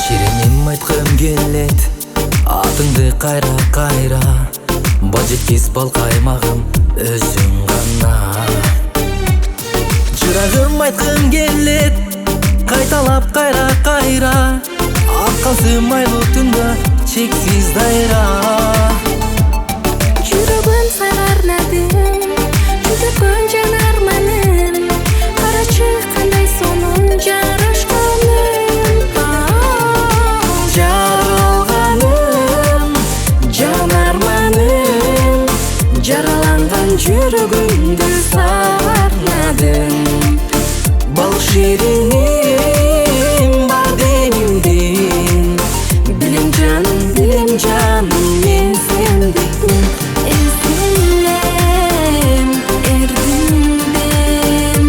Ширинем айткым келет атыңды кайра ба жеткиз бал каймагым өзүң гана. Жырагым айткым келет кайталап кайра аккансың айлуу түндө чексиз дайра. Жүрөгүм сарнадым жүзөккөн жан арманым карачы кандай сонун жарышканым. Жаралганым жан арманым жараланган жүрөгүмдү сарнадым. Бал шириним бар денимдин билем жаным мен сендикмин. Эзилем эрдимден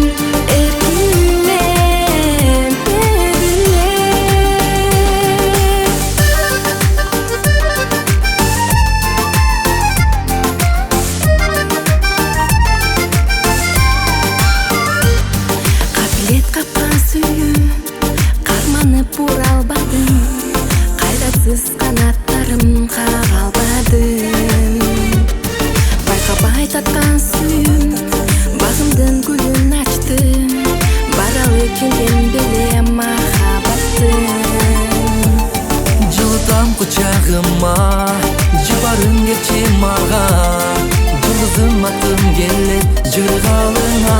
эркинден капилет капкан сүйүү карманып бура албадым. Кайдасыз канаттарым кага албадым. Байкабай таткан сүйүүм багымдын гүлүн ачты. Баралы келген беле махаббаттым. Жылытам кучагыма жыбарым келчи мага. Жылдызым атым келет жүрөгалыңа.